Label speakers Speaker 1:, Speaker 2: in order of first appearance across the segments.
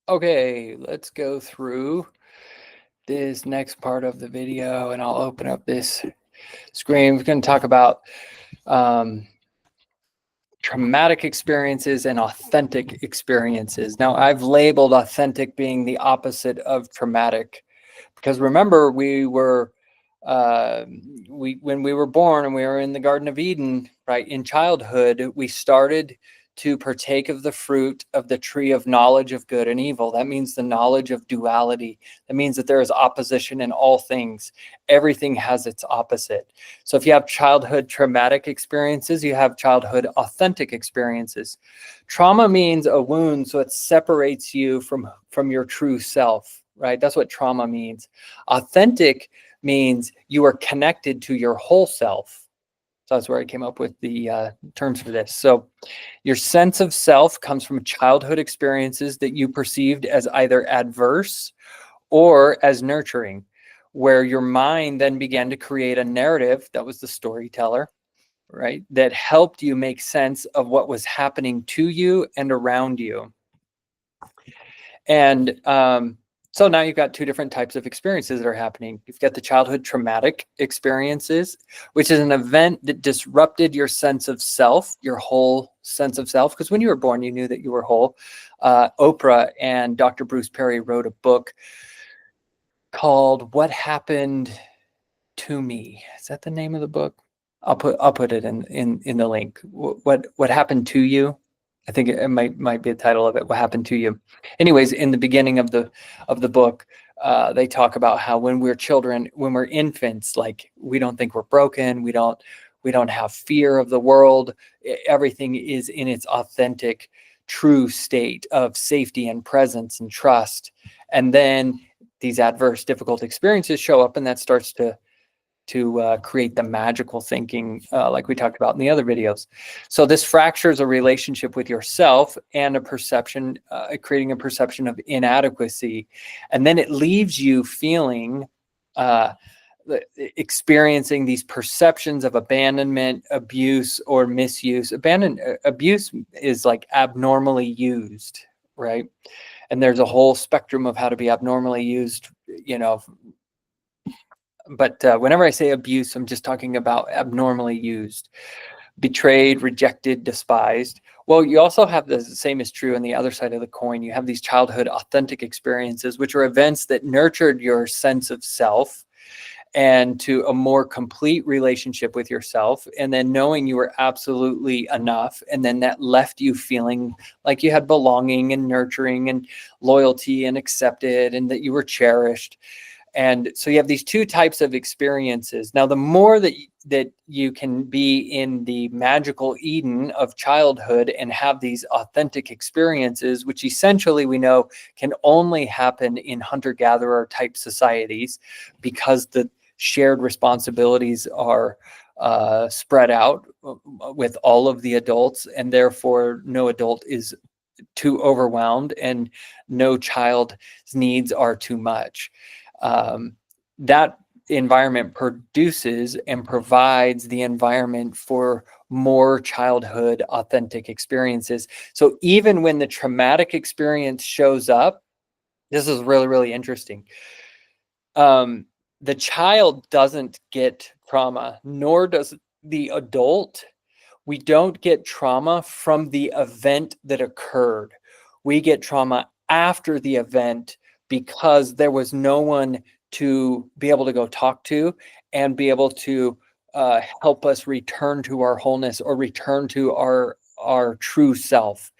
Speaker 1: Okay, let's go through this next part of the video, and I'll open up this screen. We're going to talk about traumatic experiences and authentic experiences. Now, I've labeled authentic being the opposite of traumatic, because remember, when we were born and we were in the Garden of Eden, right, in childhood, we started to partake of the fruit of the tree of knowledge of good and evil. That means the knowledge of duality. That means that there is opposition in all things. Everything has its opposite. So if you have childhood traumatic experiences, you have childhood authentic experiences. Trauma means a wound, so it separates you from your true self, right? That's what trauma means. Authentic means you are connected to your whole self. So that's where I came up with the terms for this. So your sense of self comes from childhood experiences that you perceived as either adverse or as nurturing, where your mind then began to create a narrative, that was the storyteller, right, that helped you make sense of what was happening to you and around you. And so now you've got two different types of experiences that are happening. You've got the childhood traumatic experiences, which is an event that disrupted your sense of self, your whole sense of self. Because when you were born, you knew that you were whole. Oprah and Dr. Bruce Perry wrote a book called "What Happened to Me." Is that the name of the book? I'll put it in the link. What happened to you? I think it might be the title of it. What happened to you? Anyways, in the beginning of the book, they talk about how when we're children, when we're infants, like we don't think we're broken. We don't have fear of the world. Everything is in its authentic, true state of safety and presence and trust. And then these adverse, difficult experiences show up, and that starts to create the magical thinking, like we talked about in the other videos. So this fractures a relationship with yourself and a perception, creating a perception of inadequacy. And then it leaves you feeling, experiencing these perceptions of abandonment, abuse, or misuse. Abuse is like abnormally used, right? And there's a whole spectrum of how to be abnormally used, but whenever I say abuse, I'm just talking about abnormally used, betrayed, rejected, despised. Well, you also have the same is true on the other side of the coin. You have these childhood authentic experiences, which are events that nurtured your sense of self and to a more complete relationship with yourself, and then knowing you were absolutely enough, and then that left you feeling like you had belonging and nurturing and loyalty and accepted, and that you were cherished. And so you have these two types of experiences. Now, the more that you can be in the magical Eden of childhood and have these authentic experiences, which essentially we know can only happen in hunter-gatherer type societies because the shared responsibilities are spread out with all of the adults, and therefore no adult is too overwhelmed and no child's needs are too much. That environment produces and provides the environment for more childhood authentic experiences. So even when the traumatic experience shows up, this is really, really interesting. The child doesn't get trauma, nor does the adult. We don't get trauma from the event that occurred. We get trauma after the event because there was no one to be able to go talk to and be able to help us return to our wholeness or return to our true self.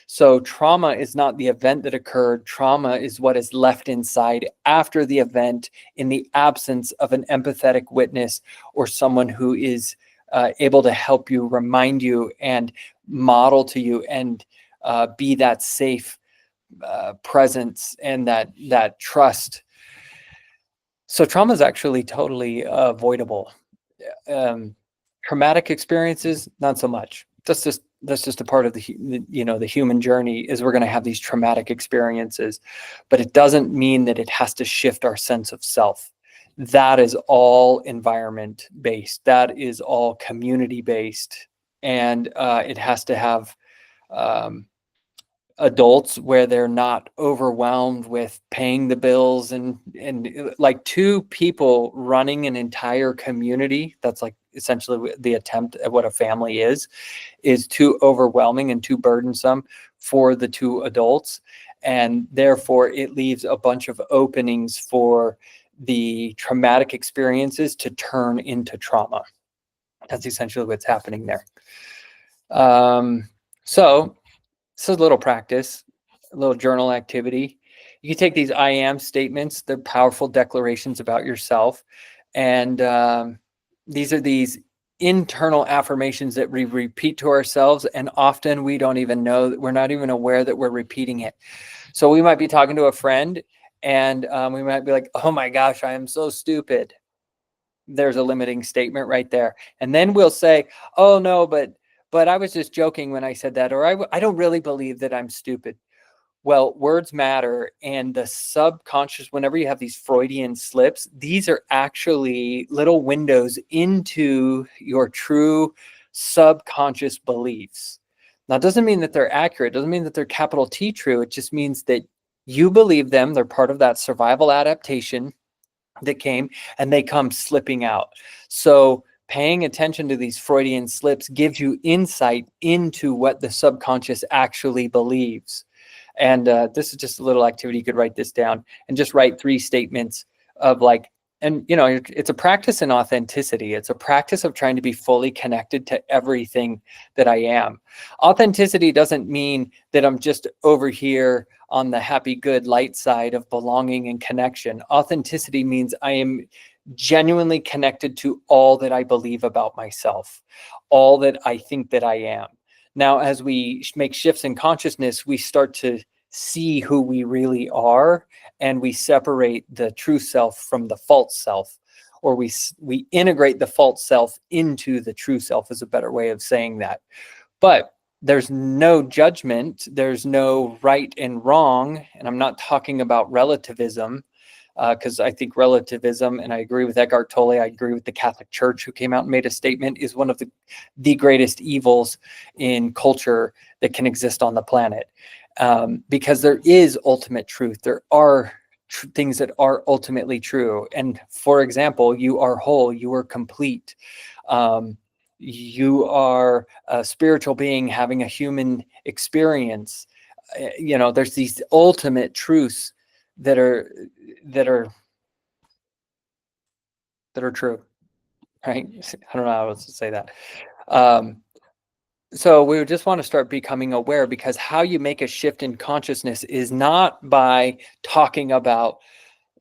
Speaker 1: So trauma is not the event that occurred. Trauma is what is left inside after the event in the absence of an empathetic witness or someone who is able to help you, remind you, and model to you, and be that safe presence and that trust. So trauma is actually totally avoidable. Traumatic experiences, not so much. That's just a part of the human journey, is we're going to have these traumatic experiences, but it doesn't mean that it has to shift our sense of self. That is all environment based. That is all community based, and it has to have adults where they're not overwhelmed with paying the bills and like two people running an entire community. That's like essentially the attempt at what a family is too overwhelming and too burdensome for the two adults. And therefore it leaves a bunch of openings for the traumatic experiences to turn into trauma. That's essentially what's happening there. So it's a little practice, a little journal activity. You can take these I am statements, they're powerful declarations about yourself. And these are these internal affirmations that we repeat to ourselves. And often we don't even know, we're not even aware that we're repeating it. So we might be talking to a friend and we might be like, oh my gosh, I am so stupid. There's a limiting statement right there. And then we'll say, oh no, but I was just joking when I said that, or I don't really believe that I'm stupid. Well, words matter. And the subconscious, whenever you have these Freudian slips, these are actually little windows into your true subconscious beliefs. Now, it doesn't mean that they're accurate. It doesn't mean that they're capital T true. It just means that you believe them. They're part of that survival adaptation that came, and they come slipping out. So paying attention to these Freudian slips gives you insight into what the subconscious actually believes. And this is just a little activity. You could write this down and just write 3 statements of like, and you know, it's a practice in authenticity. It's a practice of trying to be fully connected to everything that I am. Authenticity doesn't mean that I'm just over here on the happy, good, light side of belonging and connection. Authenticity means I am genuinely connected to all that I believe about myself, all that I think that I am. Now, as we make shifts in consciousness, we start to see who we really are, and we separate the true self from the false self, or we integrate the false self into the true self is a better way of saying that. But there's no judgment, there's no right and wrong, and I'm not talking about relativism, because I think relativism, and I agree with Eckhart Tolle, I agree with the Catholic Church who came out and made a statement, is one of the greatest evils in culture that can exist on the planet. Because there is ultimate truth. There are things that are ultimately true. And for example, you are whole, you are complete. You are a spiritual being having a human experience. You know, there's these ultimate truths that are true, right? I don't know how else to say that. So we just want to start becoming aware, because how you make a shift in consciousness is not by talking about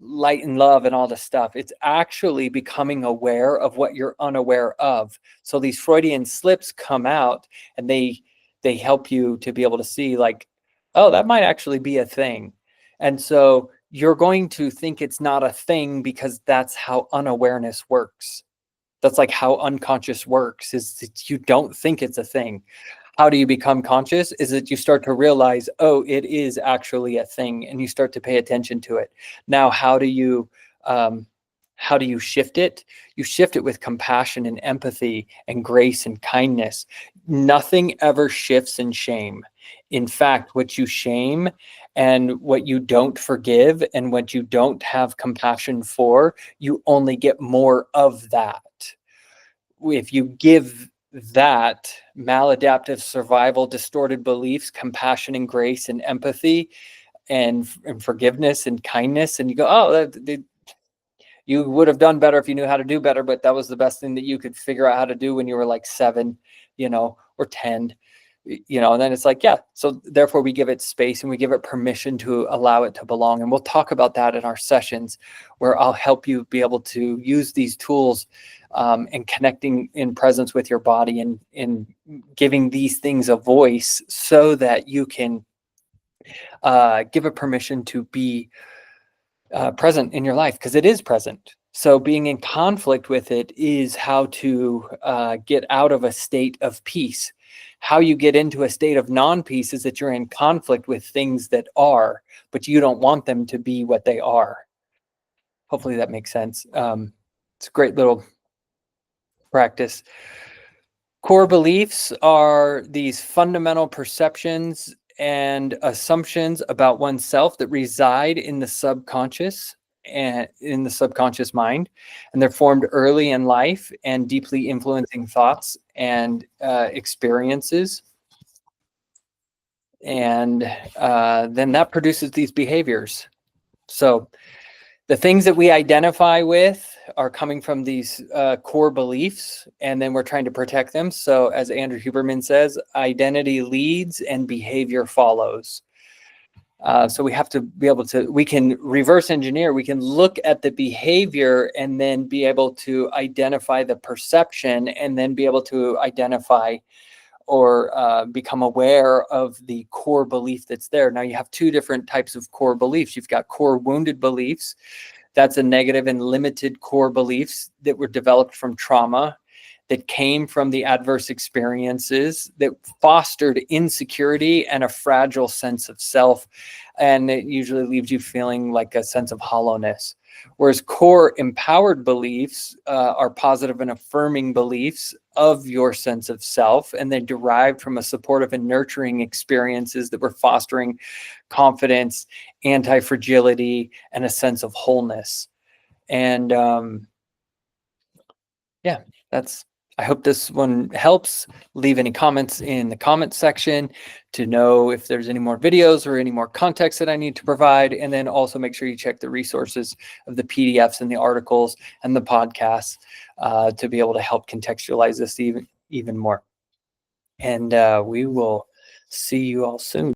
Speaker 1: light and love and all this stuff. It's actually becoming aware of what you're unaware of. So these Freudian slips come out, and they help you to be able to see like, oh, that might actually be a thing. And so you're going to think it's not a thing because that's how unawareness works. That's like how unconscious works, is that you don't think it's a thing. How do you become conscious? Is that you start to realize, oh, it is actually a thing, and you start to pay attention to it. Now, how do you shift it? You shift it with compassion and empathy and grace and kindness. Nothing ever shifts in shame. In fact, what you shame and what you don't forgive and what you don't have compassion for, you only get more of that. If you give that maladaptive survival, distorted beliefs, compassion and grace and empathy and forgiveness and kindness, and you go, oh, you would have done better if you knew how to do better, but that was the best thing that you could figure out how to do when you were like 7, or 10, and then it's like, yeah, so therefore we give it space and we give it permission to allow it to belong. And we'll talk about that in our sessions, where I'll help you be able to use these tools and connecting in presence with your body and giving these things a voice, so that you can give it permission to be present in your life, because it is present. So being in conflict with it is how to get out of a state of peace. How you get into a state of non-peace is that you're in conflict with things that are, but you don't want them to be what they are. Hopefully that makes sense. It's a great little practice. Core beliefs are these fundamental perceptions and assumptions about oneself that reside in the subconscious and in the subconscious mind, and they're formed early in life and deeply influencing thoughts and experiences. And then that produces these behaviors. So the things that we identify with are coming from these core beliefs, and then we're trying to protect them. So as Andrew Huberman says, identity leads and behavior follows. So we have to be able to, we can reverse engineer, we can look at the behavior and then be able to identify the perception, and then be able to identify or become aware of the core belief that's there. Now you have two different types of core beliefs. You've got core wounded beliefs. That's a negative and limited core beliefs that were developed from trauma, that came from the adverse experiences, that fostered insecurity and a fragile sense of self. And it usually leaves you feeling like a sense of hollowness. Whereas core empowered beliefs are positive and affirming beliefs of your sense of self, and they derived from a supportive and nurturing experiences that were fostering confidence, anti-fragility, and a sense of wholeness. And yeah, I hope this one helps. Leave any comments in the comments section to know if there's any more videos or any more context that I need to provide. And then also make sure you check the resources of the PDFs and the articles and the podcasts to be able to help contextualize this even more. And we will see you all soon.